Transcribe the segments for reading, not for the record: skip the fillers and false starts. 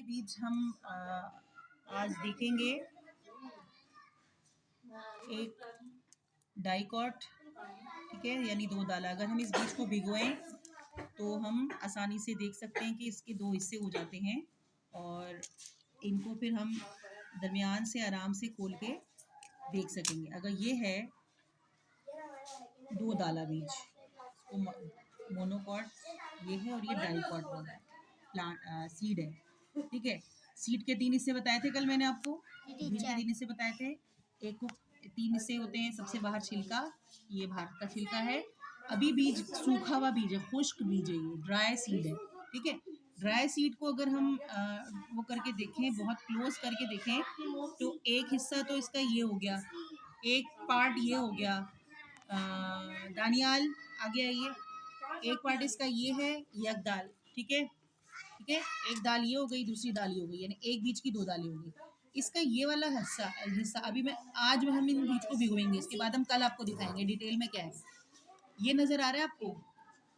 के बीज हम आज देखेंगे। एक डाइकॉट, ठीक है, यानी 2 दाला। अगर हम इस बीज को भिगोएं तो हम आसानी से देख सकते हैं कि इसके 2 हिस्से हो जाते हैं और इनको फिर हम दरमियान से आराम से खोल के देख सकेंगे। अगर ये है 2 दाला बीज, इसको मोनोकॉट ये है और ये डाइकॉट प्लांट सीड है, ठीक है। सीड के 3 हिस्से बताए थे कल मैंने आपको, बीज के 3 हिस्से बताए थे। एक को 3 हिस्से होते हैं, सबसे बाहर छिलका, ये बाहर का छिलका है। अभी बीज सूखा हुआ बीज है, खुश्क बीज है, ये ड्राई सीड है, ठीक है। ड्राई सीड को अगर हम वो करके देखें, बहुत क्लोज करके देखें, तो एक हिस्सा तो इसका ये हो गया, एक पार्ट ये हो गया। दानियाल आगे आइए। एक पार्ट इसका ये है यक दाल, ठीक है, ठीक है। एक दाल ये हो गई, दूसरी दाल ये हो गई, यानी एक बीज की 2 दालें हो गई। इसका ये वाला हिस्सा हिस्सा अभी मैं आज हम इन बीज को भिगोएंगे, इसके बाद हम कल आपको दिखाएंगे डिटेल में क्या है। ये नजर आ रहा है आपको,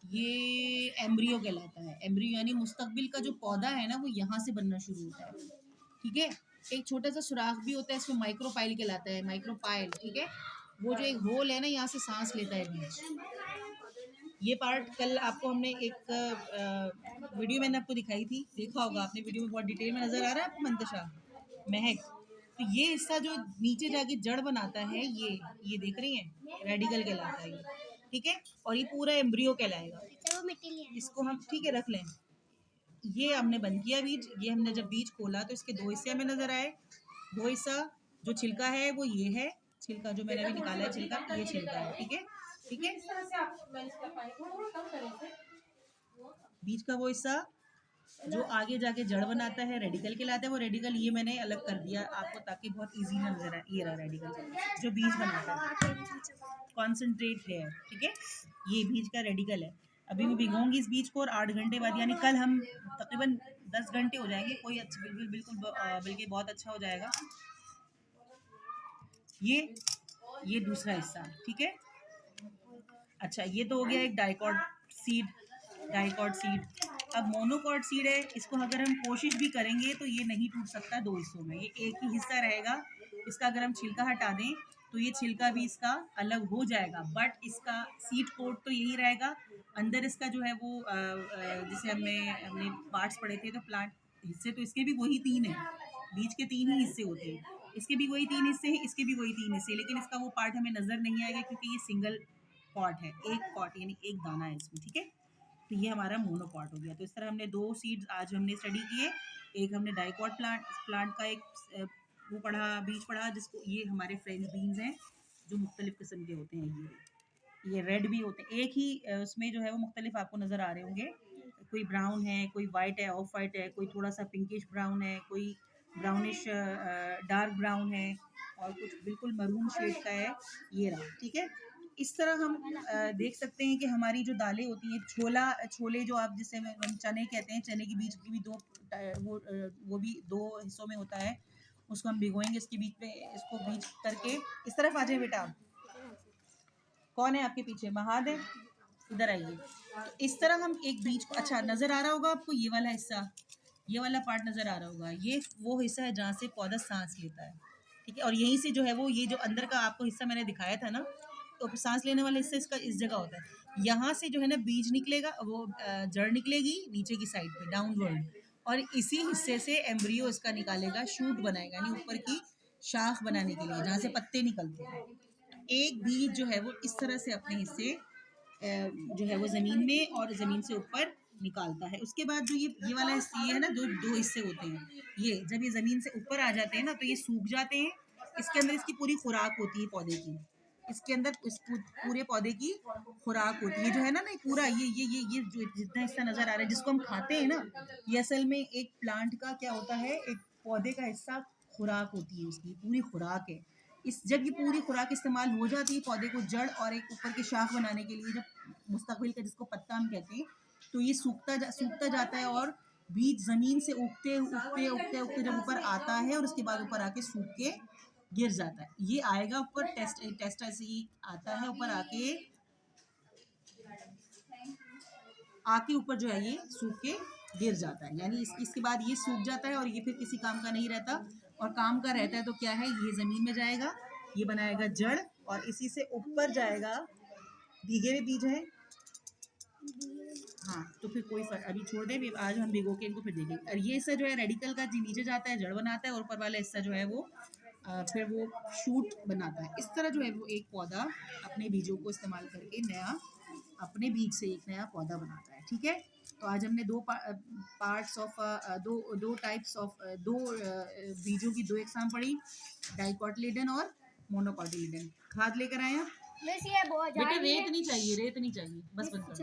ये एम्ब्रियो कहलाता है। एम्ब्रियो यानी मुस्तकबिल का जो पौधा है ना, वो यहाँ से बनना शुरू होता है, ठीक है। एक छोटा सा सुराख भी होता है, इसमें माइक्रोपाइल कहलाता है, माइक्रोपाइल, ठीक है। वो जो एक होल है ना, यहाँ से सांस लेता है बीज। ये पार्ट कल आपको हमने एक वीडियो मैंने आपको दिखाई थी, देखा होगा आपने, वीडियो में बहुत डिटेल में नजर आ रहा है आपको मंतशा, महक। तो ये हिस्सा जो नीचे जाके जड़ बनाता है, ये देख रही हैं, रेडिकल कहलाता है ये, ठीक है। और ये पूरा एम्ब्रियो कहलाएगा। इसको हम, ठीक है, रख लें। ये हमने बंद किया बीज, ये हमने जब बीज खोला तो इसके 2 हिस्से हमें नजर आए। 2 हिस्सा, जो छिलका है वो ये है, छिलका जो मैंने अभी निकाला है, छिलका, ये छिलका है, ठीक है, ठीक है। बीज का वो हिस्सा जो आगे जाके जड़ बनाता है, रेडिकल कहलाता है। वो रेडिकल ये मैंने अलग कर दिया आपको, ताकि बहुत इजी नजर आए। ये रहा रेडिकल जो बीज बनाता है, कॉन्सेंट्रेट है, ठीक है। ये बीज का रेडिकल है। अभी मैं भिगोऊंगी इस बीज को और 8 घंटे बाद, यानी कल हम तकरीबन 10 घंटे हो जाएंगे, कोई अच्छा बिल्कुल बिल्कुल बल्कि बहुत अच्छा हो जाएगा। ये दूसरा हिस्सा, ठीक है। अच्छा, ये तो हो गया एक डाइकॉट सीड, डाइकॉट सीड। अब मोनोकॉट सीड है, इसको अगर हम कोशिश भी करेंगे तो ये नहीं टूट सकता 2 हिस्सों में, ये एक ही हिस्सा रहेगा। इसका अगर हम छिलका हटा दें तो ये छिलका भी इसका अलग हो जाएगा, बट इसका सीड कोट तो यही रहेगा। अंदर इसका जो है वो जैसे हमने पार्ट्स पढ़े थे, तो प्लांट हिस्से तो इसके भी वही 3 हैं, बीज के 3 ही हिस्से होते हैं। इसके भी वही 3 हिस्से हैं, इसके भी वही 3 हिस्से, लेकिन इसका वो पार्ट हमें नज़र नहीं आएगा क्योंकि ये सिंगल पॉट है, एक पॉट यानी एक दाना है इसमें, ठीक है। तो ये हमारा मोनोपॉट हो गया। तो इस तरह हमने 2 सीड्स आज हमने स्टडी किए। एक हमने डाइकॉट प्लांट का एक वो पढ़ा, बीज पढ़ा, जिसको ये हमारे फ्रेंच बीन्स हैं जो मुख्तलिफ किस्म के होते हैं। ये रेड भी होते हैं, एक ही उसमें जो है वो मुख्तलिफ आपको नज़र आ रहे होंगे। कोई ब्राउन है, कोई वाइट है, ऑफ वाइट है, कोई थोड़ा सा पिंकिश ब्राउन है, कोई ब्राउनिश डार्क ब्राउन है, और कुछ बिल्कुल मरून शेड का है, ये रहा, ठीक है। इस तरह हम देख सकते हैं कि हमारी जो दालें होती हैं, छोले जो आप जिसे हम चने कहते हैं, चने के बीज की भी वो भी 2 हिस्सों में होता है। उसको हम भिगोएंगे इसके बीच में, इसको बीज करके। इस तरफ आ जाए बेटा, कौन है आपके पीछे, महाद है, इधर आइए। तो इस तरह हम एक बीज को, अच्छा नज़र आ रहा होगा आपको ये वाला हिस्सा, ये वाला पार्ट नज़र आ रहा होगा, ये वो हिस्सा है जहाँ से पौधा सांस लेता है, ठीक है। और यहीं से जो है वो, ये जो अंदर का आपको हिस्सा मैंने दिखाया था ना, तो सांस लेने वाला हिस्सा इसका इस जगह होता है। यहाँ से जो है ना बीज निकलेगा, वो जड़ निकलेगी नीचे की साइड पे डाउनवर्ड, और इसी हिस्से से एम्ब्रियो इसका निकालेगा, शूट बनाएगा, यानी ऊपर की शाख बनाने के लिए, जहाँ से पत्ते निकलते हैं। एक बीज जो है वो इस तरह से अपने हिस्से जो है वो ज़मीन में और ज़मीन से ऊपर निकालता है। उसके बाद जो ये वाला हिस्सा, ये है ना, 2 हिस्से होते हैं। ये जब ये ज़मीन से ऊपर आ जाते हैं ना, तो ये सूख जाते हैं। इसके अंदर इसकी पूरी खुराक होती है पौधे की, इसके अंदर उस पूरे पौधे की खुराक होती है, जो है ना, नहीं पूरा ये जो जितना हिस्सा नज़र आ रहा है जिसको हम खाते हैं ना, ये असल में एक प्लांट का क्या होता है, एक पौधे का हिस्सा खुराक होती है, उसकी पूरी खुराक है। जब ये पूरी खुराक इस्तेमाल हो जाती है पौधे को जड़ और एक ऊपर की शाख बनाने के लिए, जब मुस्तकबिल का जिसको पत्ता हम कहते हैं, तो ये सूखता जाता है, और बीज ज़मीन से उगते उगते उगते उगते जब ऊपर आता है, और उसके बाद ऊपर आके सूख के गिर जाता है। ये आएगा ऊपर, टेस्ट ऐसे ही आता है, ऊपर आके ऊपर जो है ये सूख के गिर जाता है, यानी इसके बाद ये सूख जाता है और ये फिर किसी काम का नहीं रहता। और काम का रहता है तो क्या है, ये ज़मीन में जाएगा, ये बनाएगा जड़ और इसी से ऊपर जाएगा। भीगे हुए बीज हैं, हाँ, तो फिर कोई फर्क, अभी छोड़ दे, आज हम भिगो के इनको फिर देखेंगे। और ये हिस्सा जो है रेडिकल का नीचे जाता है, जड़ बनाता है, और ऊपर वाला हिस्सा जो है वो फिर वो शूट बनाता है। इस तरह जो है वो एक पौधा अपने बीजों को इस्तेमाल करके नया, अपने बीज से एक नया पौधा बनाता है। ठीक है, तो आज हमने दो पार्ट्स ऑफ दो टाइप्स ऑफ बीजों की दो एग्जाम पढ़ी, डाइकोटिलेडन और मोनोकोटिलेडन। खाद लेकर आए आप बस ये बहुत बेटा? रेत नहीं चाहिए, रेत नहीं चाहिए, बस बंद कर।